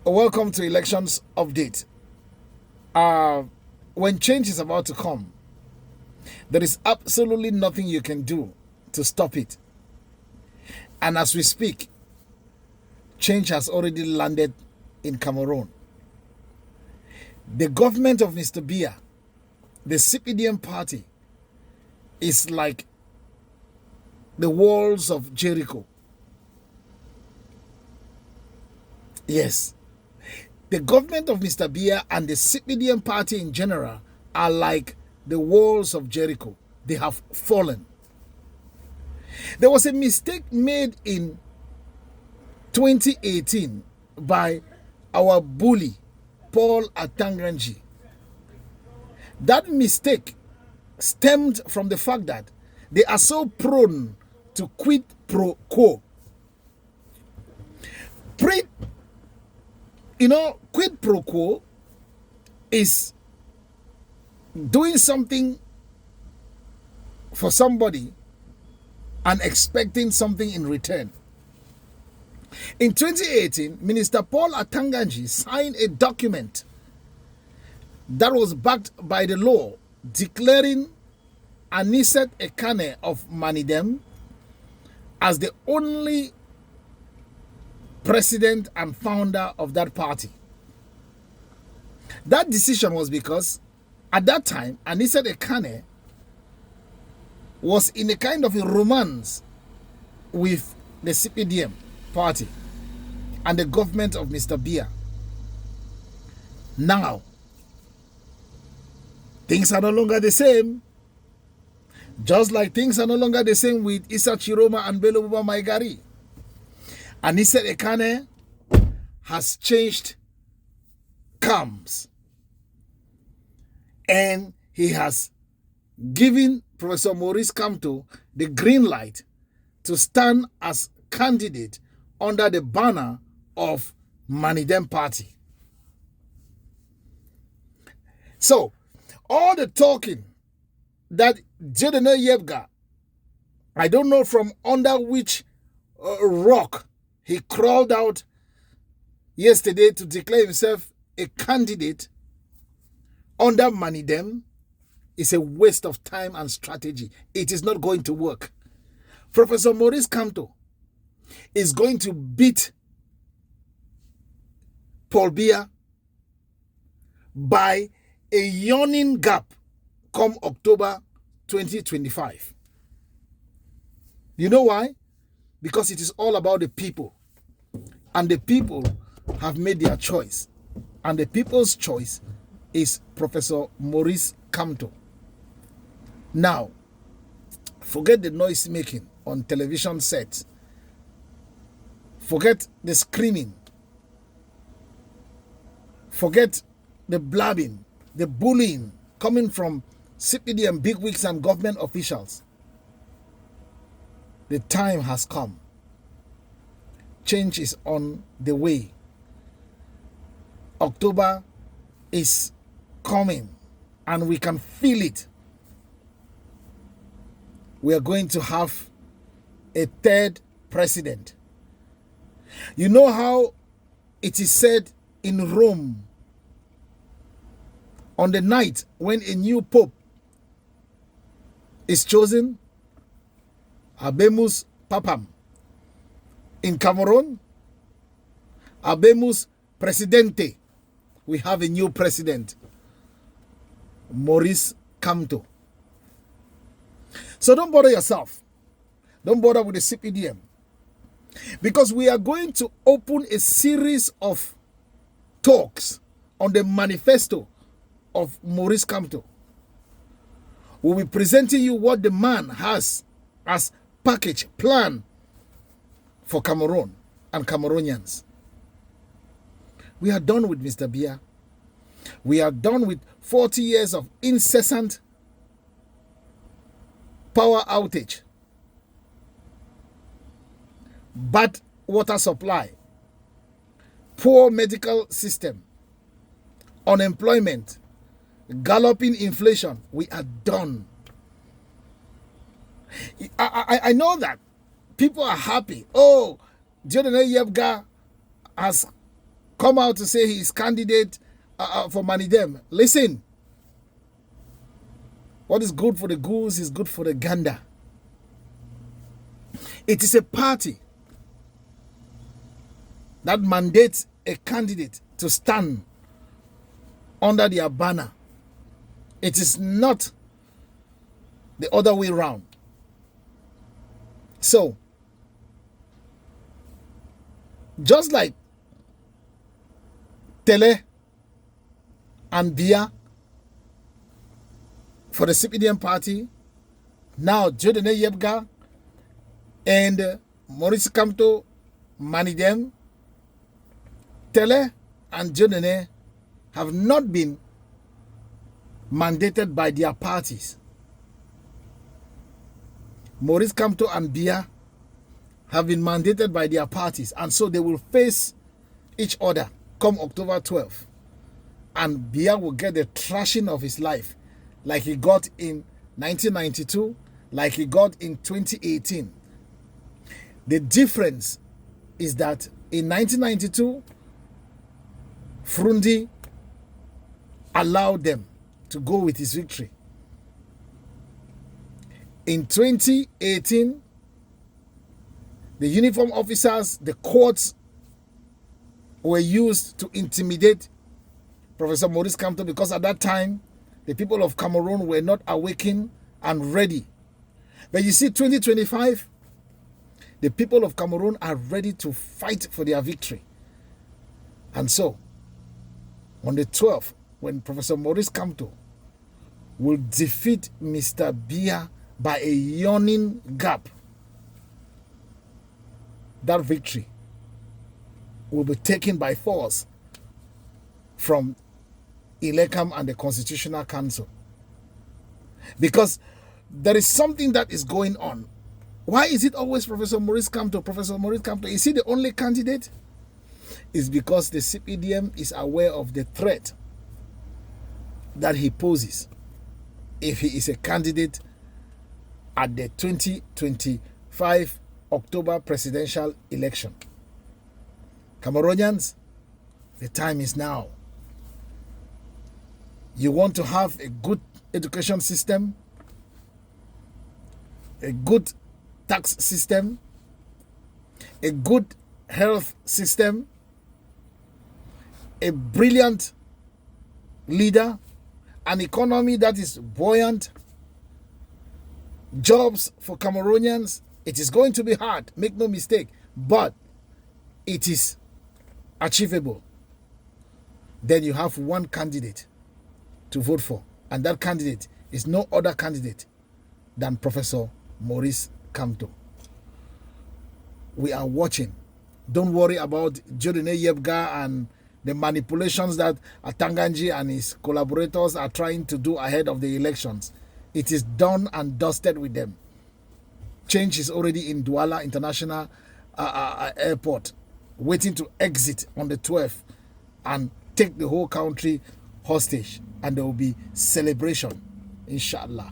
Welcome to Elections Update. When change is about to come, there is absolutely nothing you can do to stop it. And as we speak, change has already landed in Cameroon. The government of Mr. Biya, the CPDM party, is like the walls of Jericho. Yes. The government of Mr. Biya and the CPDM party in general are like the walls of Jericho. They have fallen. There was a mistake made in 2018 by our bully, Paul Atanga Nji. That mistake stemmed from the fact that they are so prone to quid pro quo. Quid pro quo is doing something for somebody and expecting something in return. In 2018, Minister Paul Atanga Nji signed a document that was backed by the law declaring Anicet Ekane of Manidem as the only president and founder of that party. That decision was because at that time, Anicet Ekane was in a kind of a romance with the CPDM party and the government of Mr. Biya. Now, things are no longer the same. Just like things are no longer the same with Issa Chiroma and Bello Buba Maigari. Anicet Ekane has changed camps. And he has given Professor Maurice Kamto the green light to stand as candidate under the banner of Manidem Party. So, all the talking that Jedene Yebga, I don't know from under which rock he crawled out yesterday to declare himself a candidate under Manidem, is a waste of time and strategy. It is not going to work. Professor Maurice Kamto is going to beat Paul Biya by a yawning gap come October 2025. You know why? Because it is all about the people. And the people have made their choice. And the people's choice is Professor Maurice Kamto. Now, forget the noise making on television sets. Forget the screaming. Forget the blabbing, the bullying coming from CPDM bigwigs and government officials. The time has come. Change is on the way. October is coming and we can feel it. We are going to have a third president. You know how it is said in Rome on the night when a new pope is chosen? Habemus Papam. In Cameroon, Habemus Presidente. We have a new president, Maurice Kamto. So don't bother yourself. Don't bother with the CPDM. Because we are going to open a series of talks on the manifesto of Maurice Kamto. We'll be presenting you what the man has as package plan for Cameroon and Cameroonians. We are done with Mr. Biya. We are done with 40 years of incessant power outage, bad water supply, poor medical system, unemployment, galloping inflation. We are done. I know that people are happy. Oh, Jedene Yebga has come out to say he is candidate for Manidem. Listen, what is good for the goose is good for the gander. It is a party that mandates a candidate to stand under their banner. It is not the other way around. So, just like Tele and Bia for the CPDM party, now Jodene Yebga and Maurice Kamto Manidem, Tele and Jodene have not been mandated by their parties. Maurice Kamto and Bia have been mandated by their parties, and so they will face each other come October 12th. And Bia will get the thrashing of his life like he got in 1992, like he got in 2018. The difference is that in 1992, Frundi allowed them to go with his victory. In 2018, the uniform officers, the courts were used to intimidate Professor Maurice Kamto, because at that time, the people of Cameroon were not awakened and ready. But you see, 2025, the people of Cameroon are ready to fight for their victory. And so, on the 12th, when Professor Maurice Kamto will defeat Mr. Bia by a yawning gap, that victory will be taken by force from Ilekam and the Constitutional Council. Because there is something that is going on. Why is it always Professor Maurice Kamto? Professor Maurice Kamto, is he the only candidate? It's because the CPDM is aware of the threat that he poses if he is a candidate at the 2025 October presidential election. Cameroonians, the time is now. You want to have a good education system, a good tax system, a good health system, a brilliant leader, an economy that is buoyant, jobs for Cameroonians. It is going to be hard, make no mistake, but it is achievable. Then you have one candidate to vote for, and that candidate is no other candidate than Professor Maurice Kamto. We are watching. Don't worry about Jodene Yebga and the manipulations that Atanga Nji and his collaborators are trying to do ahead of the elections. It is done and dusted with them. Change is already in Douala International Airport, waiting to exit on the 12th and take the whole country hostage, and there will be celebration, inshallah.